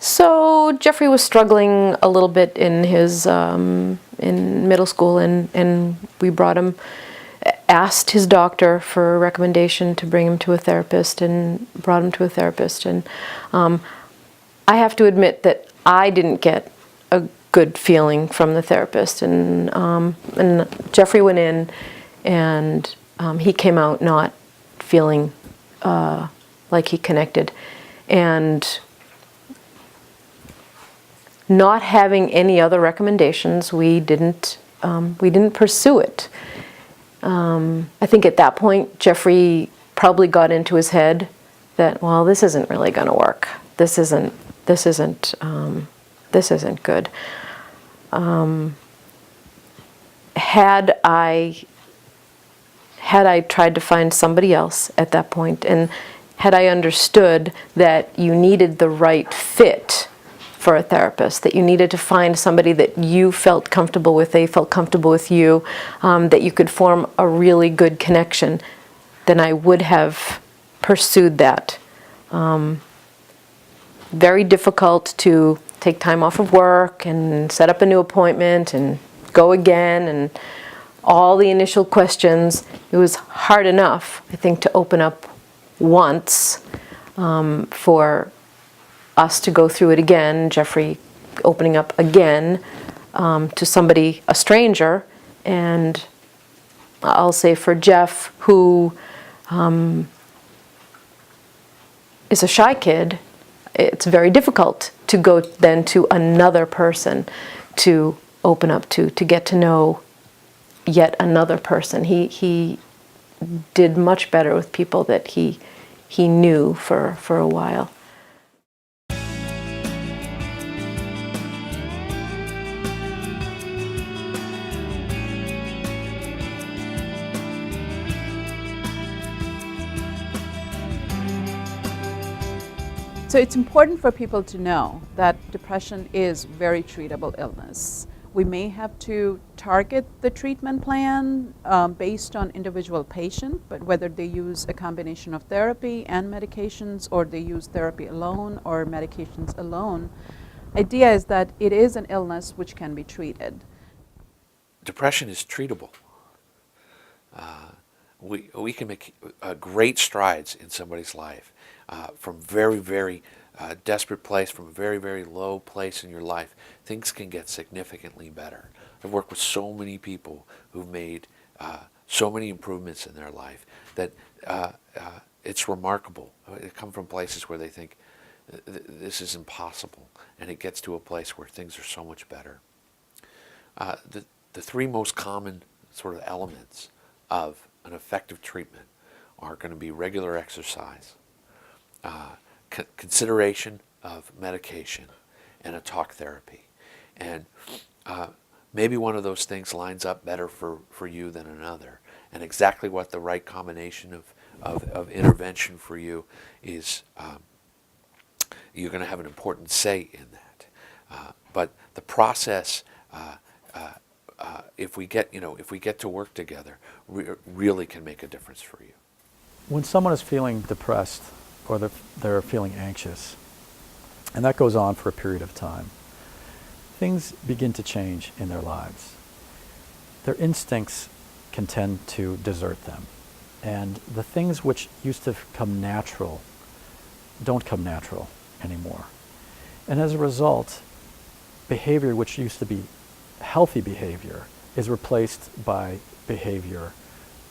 So Jeffrey was struggling a little bit in his in middle school, and we brought him, asked his doctor for a recommendation to bring him to a therapist, and brought him to a therapist. And I have to admit that I didn't get a good feeling from the therapist, and Jeffrey went in, and he came out not feeling like he connected, and not having any other recommendations, we didn't pursue it. I think at that point, Jeffrey probably got into his head that, well, this isn't really going to work. This isn't good. Had I tried to find somebody else at that point, and had I understood that you needed the right fit for a therapist, that you needed to find somebody that you felt comfortable with, they felt comfortable with you, that you could form a really good connection, then I would have pursued that. Very difficult to take time off of work and set up a new appointment and go again, and all the initial questions. It was hard enough, I think, to open up once for us to go through it again, Jeffrey opening up again to somebody, a stranger. And I'll say for Jeff, who is a shy kid, it's very difficult to go then to another person to open up to get to know yet another person. He did much better with people that he knew for a while. So it's important for people to know that depression is very treatable illness. We may have to target the treatment plan based on individual patient, but whether they use a combination of therapy and medications, or they use therapy alone or medications alone, idea is that it is an illness which can be treated. Depression is treatable. We can make great strides in somebody's life from very, very desperate place, from a very, very low place in your life. Things can get significantly better. I've worked with so many people who've made so many improvements in their life that it's remarkable. They come from places where they think this is impossible, and it gets to a place where things are so much better. The three most common sort of elements of an effective treatment are going to be regular exercise, consideration of medication, and a talk therapy. And maybe one of those things lines up better for you than another. And exactly what the right combination of intervention for you is, you're going to have an important say in that. But the process, if we get to work together, really can make a difference for you. When someone is feeling depressed or they're feeling anxious, and that goes on for a period of time, things begin to change in their lives. Their instincts can tend to desert them, and the things which used to come natural don't come natural anymore. And as a result, behavior which used to be healthy behavior is replaced by behavior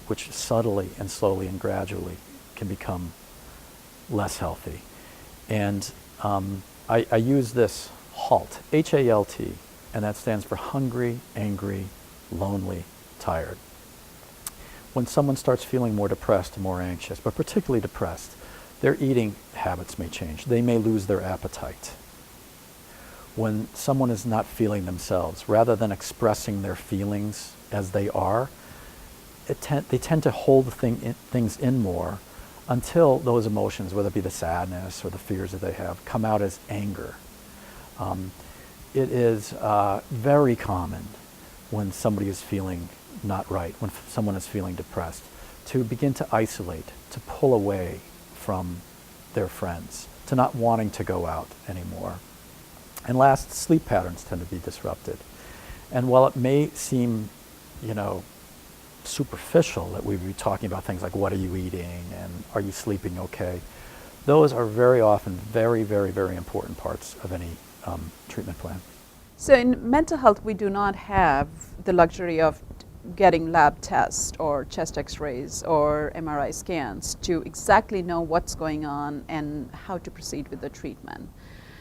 which subtly and slowly and gradually can become less healthy. And I use this HALT, H-A-L-T, and that stands for hungry, angry, lonely, tired. When someone starts feeling more depressed, more anxious, but particularly depressed, their eating habits may change. They may lose their appetite. When someone is not feeling themselves, rather than expressing their feelings as they are, they tend to hold things in more until those emotions, whether it be the sadness or the fears that they have, come out as anger. It is very common when somebody is feeling not right, when someone is feeling depressed, to begin to isolate, to pull away from their friends, to not wanting to go out anymore. And last, sleep patterns tend to be disrupted. And while it may seem, you know, superficial that we would be talking about things like what are you eating and are you sleeping okay, those are very often very, very, very important parts of any treatment plan. So in mental health, we do not have the luxury of getting lab tests or chest x-rays or MRI scans to exactly know what's going on and how to proceed with the treatment.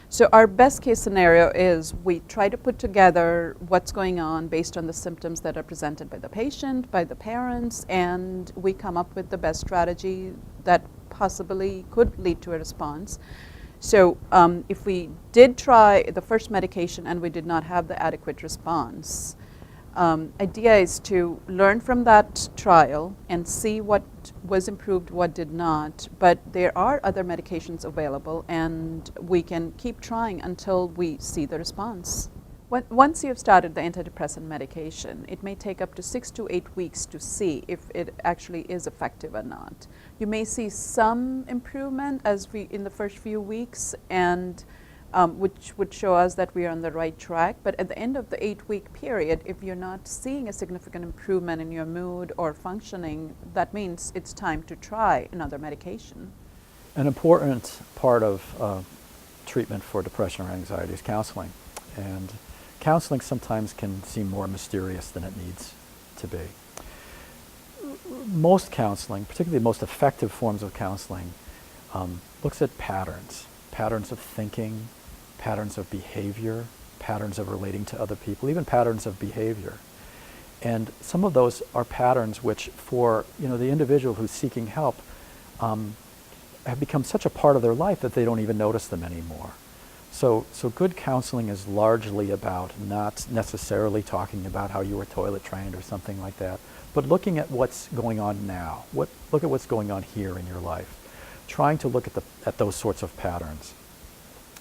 So our best case scenario is we try to put together what's going on based on the symptoms that are presented by the patient, by the parents, and we come up with the best strategy that possibly could lead to a response. So if we did try the first medication and we did not have the adequate response, idea is to learn from that trial and see what was improved, what did not. But there are other medications available, and we can keep trying until we see the response. Once you have started the antidepressant medication, it may take up to 6 to 8 weeks to see if it actually is effective or not. You may see some improvement in the first few weeks, and which would show us that we are on the right track. But at the end of the 8-week period, if you're not seeing a significant improvement in your mood or functioning, that means it's time to try another medication. An important part of treatment for depression or anxiety is counseling. And counseling sometimes can seem more mysterious than it needs to be. Most counseling, particularly the most effective forms of counseling, looks at patterns of thinking, patterns of behavior, patterns of relating to other people, even patterns of behavior. And some of those are patterns which, for the individual who's seeking help, have become such a part of their life that they don't even notice them anymore. So good counseling is largely about not necessarily talking about how you were toilet trained or something like that, but looking at what's going on now. Look at what's going on here in your life. Trying to look at those sorts of patterns.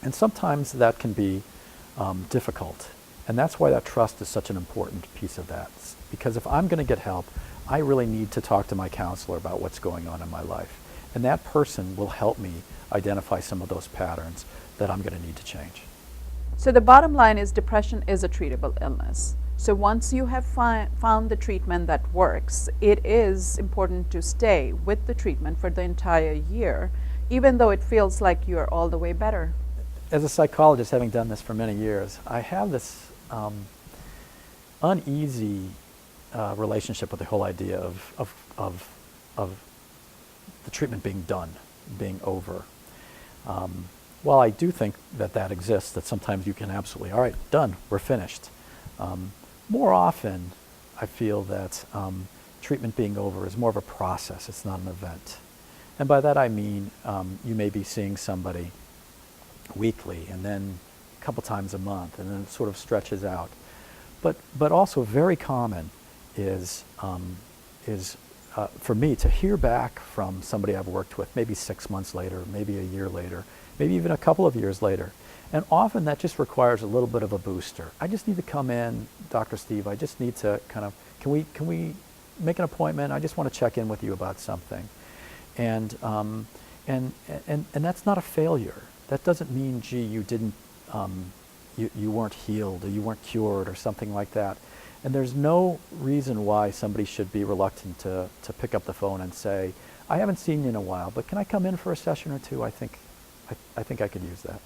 And sometimes that can be difficult. And that's why that trust is such an important piece of that. Because if I'm going to get help, I really need to talk to my counselor about what's going on in my life. And that person will help me identify some of those patterns that I'm going to need to change. So the bottom line is depression is a treatable illness. So once you have found the treatment that works, it is important to stay with the treatment for the entire year, even though it feels like you're all the way better. As a psychologist, having done this for many years, I have this uneasy relationship with the whole idea of the treatment being done, being over. While I do think that exists, that sometimes you can absolutely, all right, done, we're finished. More often, I feel that treatment being over is more of a process, it's not an event. And by that I mean you may be seeing somebody weekly and then a couple times a month, and then it sort of stretches out. But also very common is for me to hear back from somebody I've worked with maybe 6 months later, maybe a year later, maybe even a couple of years later. And often that just requires a little bit of a booster. I just need to come in, Dr. Steve, I just need to kind of, can we make an appointment? I just want to check in with you about something. And that's not a failure. That doesn't mean, gee, you didn't, you weren't healed or you weren't cured or something like that. And there's no reason why somebody should be reluctant to pick up the phone and say, I haven't seen you in a while, but can I come in for a session or two? I think I could use that.